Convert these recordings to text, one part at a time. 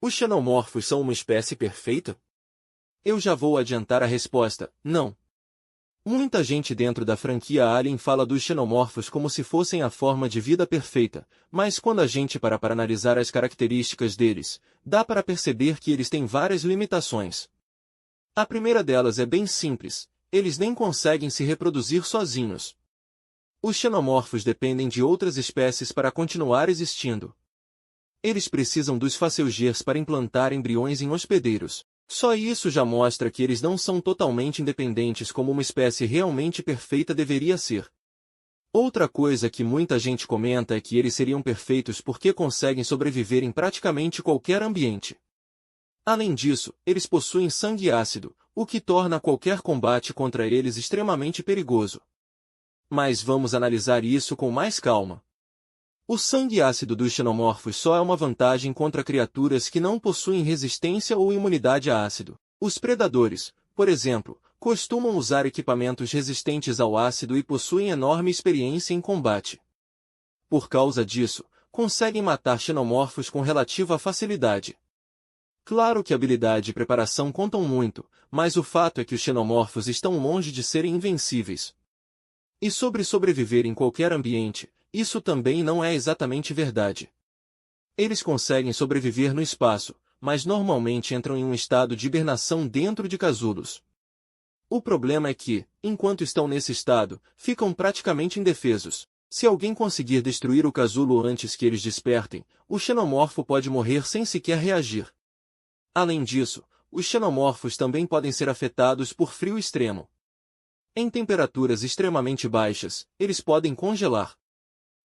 Os xenomorfos são uma espécie perfeita? Eu já vou adiantar a resposta: não. Muita gente dentro da franquia Alien fala dos xenomorfos como se fossem a forma de vida perfeita, mas quando a gente para analisar as características deles, dá para perceber que eles têm várias limitações. A primeira delas é bem simples: eles nem conseguem se reproduzir sozinhos. Os xenomorfos dependem de outras espécies para continuar existindo. Eles precisam dos facilgers para implantar embriões em hospedeiros. Só isso já mostra que eles não são totalmente independentes como uma espécie realmente perfeita deveria ser. Outra coisa que muita gente comenta é que eles seriam perfeitos porque conseguem sobreviver em praticamente qualquer ambiente. Além disso, eles possuem sangue ácido, o que torna qualquer combate contra eles extremamente perigoso. Mas vamos analisar isso com mais calma. O sangue ácido dos xenomorfos só é uma vantagem contra criaturas que não possuem resistência ou imunidade a ácido. Os predadores, por exemplo, costumam usar equipamentos resistentes ao ácido e possuem enorme experiência em combate. Por causa disso, conseguem matar xenomorfos com relativa facilidade. Claro que habilidade e preparação contam muito, mas o fato é que os xenomorfos estão longe de serem invencíveis. E sobre sobreviver em qualquer ambiente, isso também não é exatamente verdade. Eles conseguem sobreviver no espaço, mas normalmente entram em um estado de hibernação dentro de casulos. O problema é que, enquanto estão nesse estado, ficam praticamente indefesos. Se alguém conseguir destruir o casulo antes que eles despertem, o xenomorfo pode morrer sem sequer reagir. Além disso, os xenomorfos também podem ser afetados por frio extremo. Em temperaturas extremamente baixas, eles podem congelar.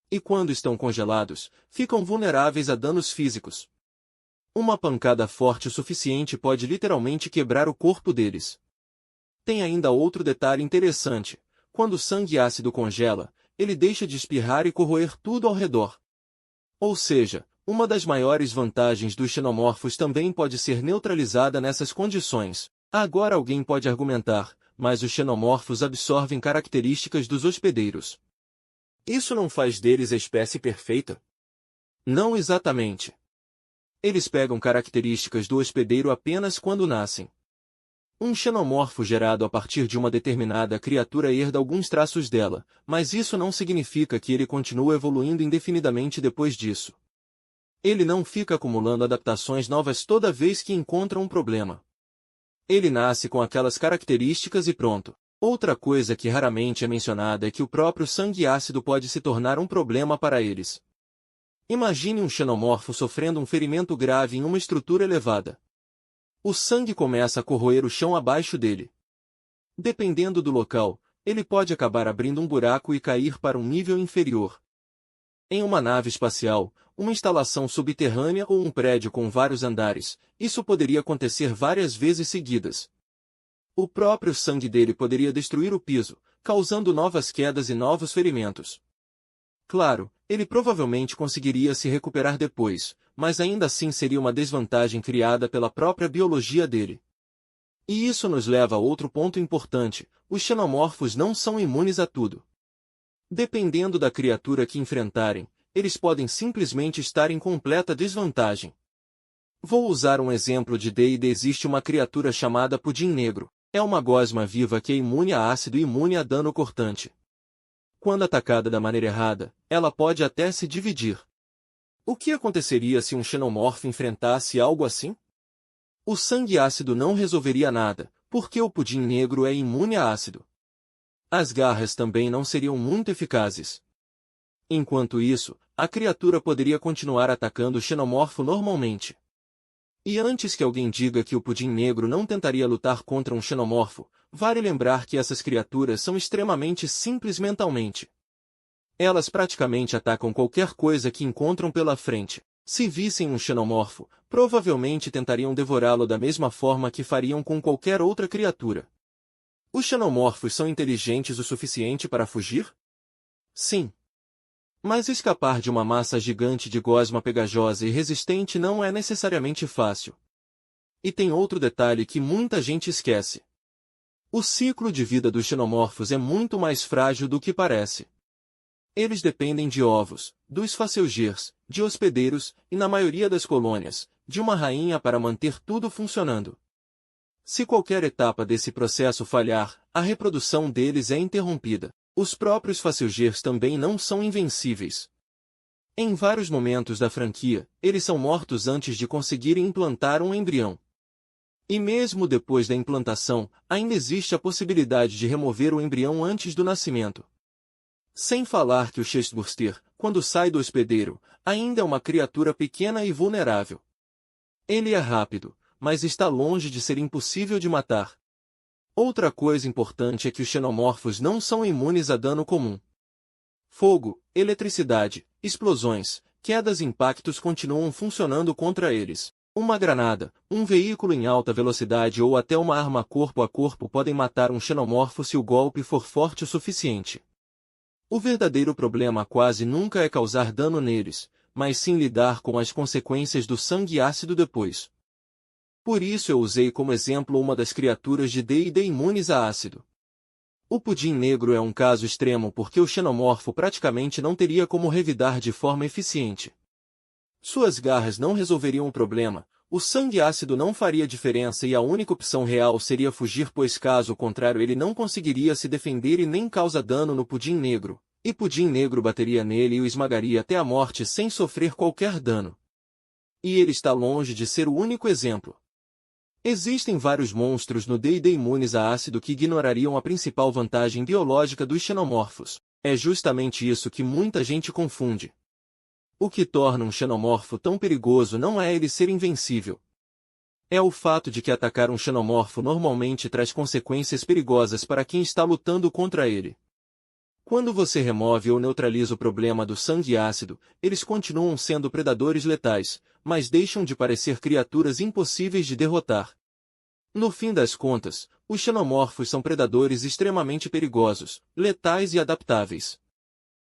E quando estão congelados, ficam vulneráveis a danos físicos. Uma pancada forte o suficiente pode literalmente quebrar o corpo deles. Tem ainda outro detalhe interessante: quando o sangue ácido congela, ele deixa de espirrar e corroer tudo ao redor. Ou seja, uma das maiores vantagens dos xenomorfos também pode ser neutralizada nessas condições. Agora alguém pode argumentar, mas os xenomorfos absorvem características dos hospedeiros. Isso não faz deles a espécie perfeita? Não exatamente. Eles pegam características do hospedeiro apenas quando nascem. Um xenomorfo gerado a partir de uma determinada criatura herda alguns traços dela, mas isso não significa que ele continua evoluindo indefinidamente depois disso. Ele não fica acumulando adaptações novas toda vez que encontra um problema. Ele nasce com aquelas características e pronto. Outra coisa que raramente é mencionada é que o próprio sangue ácido pode se tornar um problema para eles. Imagine um xenomorfo sofrendo um ferimento grave em uma estrutura elevada. O sangue começa a corroer o chão abaixo dele. Dependendo do local, ele pode acabar abrindo um buraco e cair para um nível inferior. Em uma nave espacial, uma instalação subterrânea ou um prédio com vários andares, isso poderia acontecer várias vezes seguidas. O próprio sangue dele poderia destruir o piso, causando novas quedas e novos ferimentos. Claro, ele provavelmente conseguiria se recuperar depois, mas ainda assim seria uma desvantagem criada pela própria biologia dele. E isso nos leva a outro ponto importante: os xenomorfos não são imunes a tudo. Dependendo da criatura que enfrentarem, eles podem simplesmente estar em completa desvantagem. Vou usar um exemplo de D&D. Existe uma criatura chamada Pudim Negro. É uma gosma viva que é imune a ácido e imune a dano cortante. Quando atacada da maneira errada, ela pode até se dividir. O que aconteceria se um xenomorfo enfrentasse algo assim? O sangue ácido não resolveria nada, porque o pudim negro é imune a ácido. As garras também não seriam muito eficazes. Enquanto isso, a criatura poderia continuar atacando o xenomorfo normalmente. E antes que alguém diga que o pudim negro não tentaria lutar contra um xenomorfo, vale lembrar que essas criaturas são extremamente simples mentalmente. Elas praticamente atacam qualquer coisa que encontram pela frente. Se vissem um xenomorfo, provavelmente tentariam devorá-lo da mesma forma que fariam com qualquer outra criatura. Os xenomorfos são inteligentes o suficiente para fugir? Sim. Mas escapar de uma massa gigante de gosma pegajosa e resistente não é necessariamente fácil. E tem outro detalhe que muita gente esquece. O ciclo de vida dos xenomorfos é muito mais frágil do que parece. Eles dependem de ovos, dos facilgers, de hospedeiros, e na maioria das colônias, de uma rainha para manter tudo funcionando. Se qualquer etapa desse processo falhar, a reprodução deles é interrompida. Os próprios Facilgers também não são invencíveis. Em vários momentos da franquia, eles são mortos antes de conseguirem implantar um embrião. E mesmo depois da implantação, ainda existe a possibilidade de remover o embrião antes do nascimento. Sem falar que o Chestburster, quando sai do hospedeiro, ainda é uma criatura pequena e vulnerável. Ele é rápido, mas está longe de ser impossível de matar. Outra coisa importante é que os xenomorfos não são imunes a dano comum. Fogo, eletricidade, explosões, quedas e impactos continuam funcionando contra eles. Uma granada, um veículo em alta velocidade ou até uma arma corpo a corpo podem matar um xenomorfo se o golpe for forte o suficiente. O verdadeiro problema quase nunca é causar dano neles, mas sim lidar com as consequências do sangue ácido depois. Por isso eu usei como exemplo uma das criaturas de D&D imunes a ácido. O pudim negro é um caso extremo porque o xenomorfo praticamente não teria como revidar de forma eficiente. Suas garras não resolveriam o problema, o sangue ácido não faria diferença e a única opção real seria fugir pois caso contrário ele não conseguiria se defender e nem causa dano no pudim negro, e pudim negro bateria nele e o esmagaria até a morte sem sofrer qualquer dano. E ele está longe de ser o único exemplo. Existem vários monstros no D&D imunes a ácido que ignorariam a principal vantagem biológica dos xenomorfos. É justamente isso que muita gente confunde. O que torna um xenomorfo tão perigoso não é ele ser invencível. É o fato de que atacar um xenomorfo normalmente traz consequências perigosas para quem está lutando contra ele. Quando você remove ou neutraliza o problema do sangue ácido, eles continuam sendo predadores letais, mas deixam de parecer criaturas impossíveis de derrotar. No fim das contas, os xenomorfos são predadores extremamente perigosos, letais e adaptáveis.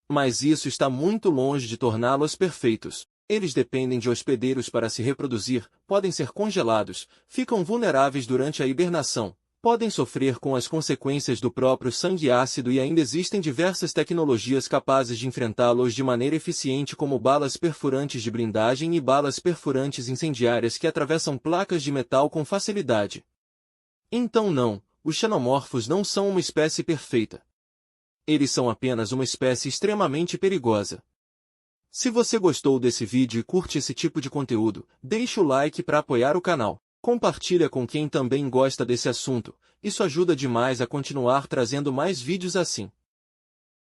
Mas isso está muito longe de torná-los perfeitos. Eles dependem de hospedeiros para se reproduzir, podem ser congelados, ficam vulneráveis durante a hibernação, podem sofrer com as consequências do próprio sangue ácido e ainda existem diversas tecnologias capazes de enfrentá-los de maneira eficiente como balas perfurantes de blindagem e balas perfurantes incendiárias que atravessam placas de metal com facilidade. Então não, os xenomorfos não são uma espécie perfeita. Eles são apenas uma espécie extremamente perigosa. Se você gostou desse vídeo e curte esse tipo de conteúdo, deixe o like para apoiar o canal. Compartilha com quem também gosta desse assunto, isso ajuda demais a continuar trazendo mais vídeos assim.